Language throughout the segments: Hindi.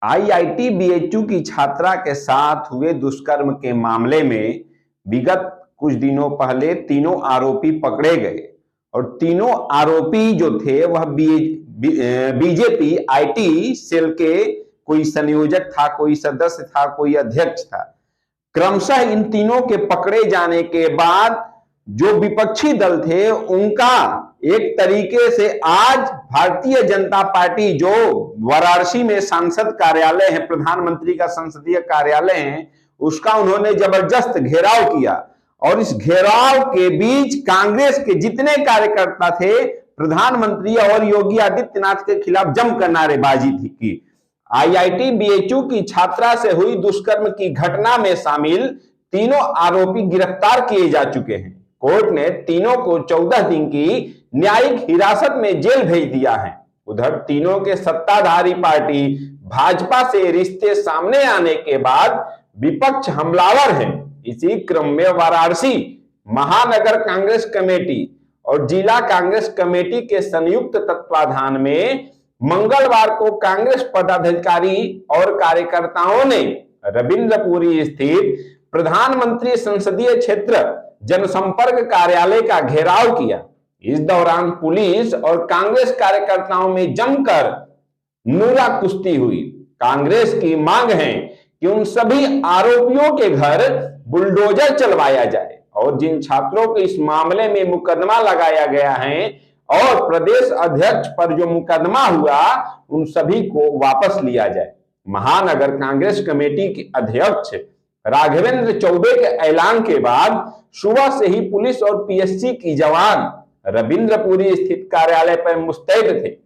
आईआईटी बीएचयू की छात्रा के साथ हुए दुष्कर्म के मामले में विगत कुछ दिनों पहले तीनों आरोपी पकड़े गए और तीनों आरोपी जो थे वह बीजेपी आईटी सेल के कोई संयोजक था, कोई सदस्य था, कोई अध्यक्ष था। क्रमशः इन तीनों के पकड़े जाने के बाद जो विपक्षी दल थे उनका एक तरीके से आज भारतीय जनता पार्टी जो वाराणसी में सांसद कार्यालय है, प्रधानमंत्री का संसदीय कार्यालय है, उसका उन्होंने जबरदस्त घेराव किया और इस घेराव के बीच कांग्रेस के जितने कार्यकर्ता थे प्रधानमंत्री और योगी आदित्यनाथ के खिलाफ जमकर नारेबाजी की। आईआईटी बीएचयू की छात्रा से हुई दुष्कर्म की घटना में शामिल तीनों आरोपी गिरफ्तार किए जा चुके हैं। कोर्ट ने तीनों को 14 दिन की न्यायिक हिरासत में जेल भेज दिया है। उधर तीनों के सत्ताधारी पार्टी भाजपा से रिश्ते सामने आने के बाद विपक्ष हमलावर है। इसी क्रम में वाराणसी महानगर कांग्रेस कमेटी और जिला कांग्रेस कमेटी के संयुक्त तत्वाधान में मंगलवार को कांग्रेस पदाधिकारी और कार्यकर्ताओं ने रविंद्रपुरी स्थित प्रधानमंत्री संसदीय क्षेत्र जनसंपर्क कार्यालय का घेराव किया। इस दौरान पुलिस और कांग्रेस कार्यकर्ताओं में जमकर नूरा कुश्ती हुई। कांग्रेस की मांग है कि उन सभी आरोपियों के घर बुलडोजर चलवाया जाए और जिन छात्रों को इस मामले में मुकदमा लगाया गया है और प्रदेश अध्यक्ष पर जो मुकदमा हुआ उन सभी को वापस लिया जाए। महानगर कांग्रेस कमेटी के अध्यक्ष राघवेंद्र चौबे के ऐलान के बाद सुबह से ही पुलिस और पीएससी की जवान रविंद्रपुरी स्थित कार्यालय पर मुस्तैद थे।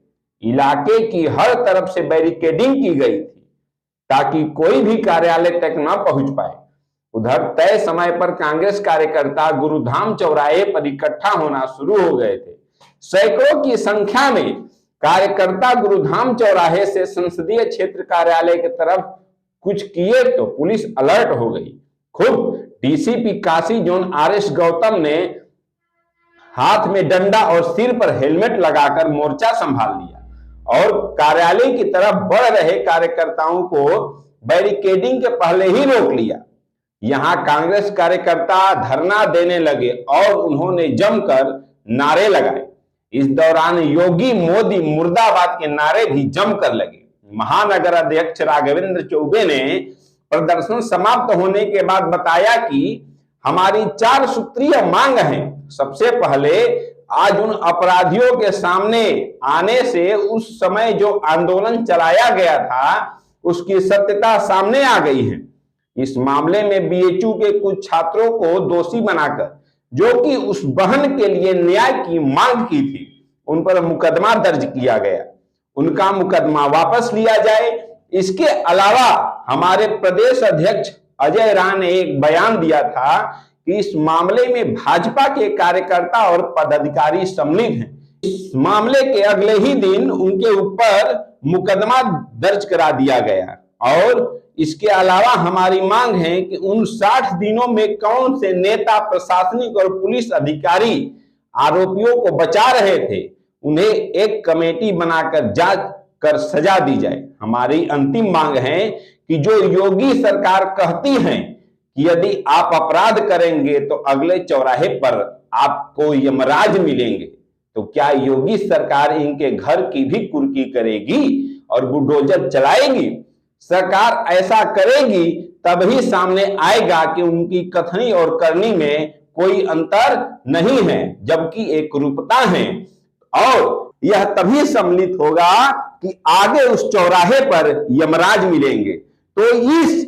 इलाके की हर तरफ से बैरिकेडिंग की गई थी ताकि कोई भी कार्यालय तक न पहुंच पाए। उधर तय समय पर कांग्रेस कार्यकर्ता गुरुधाम चौराहे पर इकट्ठा होना शुरू हो गए थे। सैकड़ों की संख्या में कार्यकर्ता गुरुधाम चौराहे से संसदीय क्षेत्र कार्यालय की तरफ कुछ किए तो पुलिस अलर्ट हो गई। खुद DCP Kashi zone RS Gautam ने हाथ में डंडा और सिर पर हेलमेट लगाकर मोर्चा संभाल लिया और कार्यालय की तरफ बढ़ रहे कार्यकर्ताओं को बैरिकेडिंग के पहले ही रोक लिया। यहां कांग्रेस कार्यकर्ता धरना देने लगे और उन्होंने जमकर नारे लगाए। इस दौरान योगी मोदी मुर्दाबाद के नारे भी जमकर लगे। महानगर अध्यक्ष राघवेंद्र चौबे ने प्रदर्शन समाप्त होने के बाद बताया कि हमारी 4 सूत्रीय मांग है। सबसे पहले आज उन अपराधियों के सामने आने से उस समय जो आंदोलन चलाया गया था उसकी सत्यता सामने आ गई है। इस मामले में बीएचयू के कुछ छात्रों को दोषी बनाकर जो कि उस बहन के लिए न्याय की मांग की थी उन पर मुकदमा दर्ज किया गया। उनका मुकदमा वापस लिया जाए। इसके अलावा हमारे प्रदेश अध्यक्ष अजय राय ने एक बयान दिया था कि इस मामले में भाजपा के कार्यकर्ता और पदाधिकारी सम्मिलित हैं। इस मामले के अगले ही दिन उनके ऊपर मुकदमा दर्ज करा दिया गया और इसके अलावा हमारी मांग है कि उन 60 दिनों में कौन से नेता, प्रशासनिक और पुलिस अधिकारी आरोपियों को बचा रहे थे उन्हें एक कमेटी बनाकर जांच कर सजा दी जाए। हमारी अंतिम मांग है कि जो योगी सरकार कहती है कि यदि आप अपराध करेंगे तो अगले चौराहे पर आपको यमराज मिलेंगे, तो क्या योगी सरकार इनके घर की भी कुर्की करेगी और बुलडोजर चलाएगी? सरकार ऐसा करेगी तभी सामने आएगा कि उनकी कथनी और करनी में कोई अंतर नहीं है, जबकि एक रूपता है और यह तभी सम्मिलित होगा कि आगे उस चौराहे पर यमराज मिलेंगे। तो इस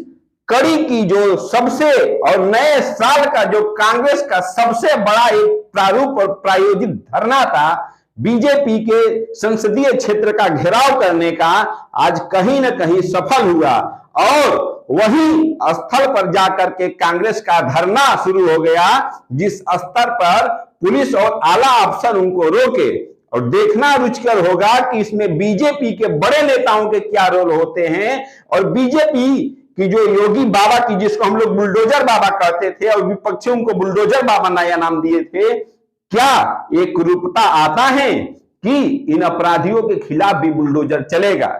कड़ी की जो सबसे और नए साल का जो कांग्रेस का सबसे बड़ा एक प्रारूप और प्रायोजित धरना था, बीजेपी के संसदीय क्षेत्र का घेराव करने का, आज कहीं न कहीं सफल हुआ और वही स्थल पर जाकर के कांग्रेस का धरना शुरू हो गया जिस स्तर पर पुलिस और आला अफसर उनको रोके। और देखना रुचिकर होगा कि इसमें बीजेपी के बड़े नेताओं के क्या रोल होते हैं और बीजेपी की जो योगी बाबा की, जिसको हम लोग बुलडोजर बाबा कहते थे और विपक्षियों को बुलडोजर बाबा नया नाम दिए थे, क्या एक रूपता आता है कि इन अपराधियों के खिलाफ भी बुलडोजर चलेगा?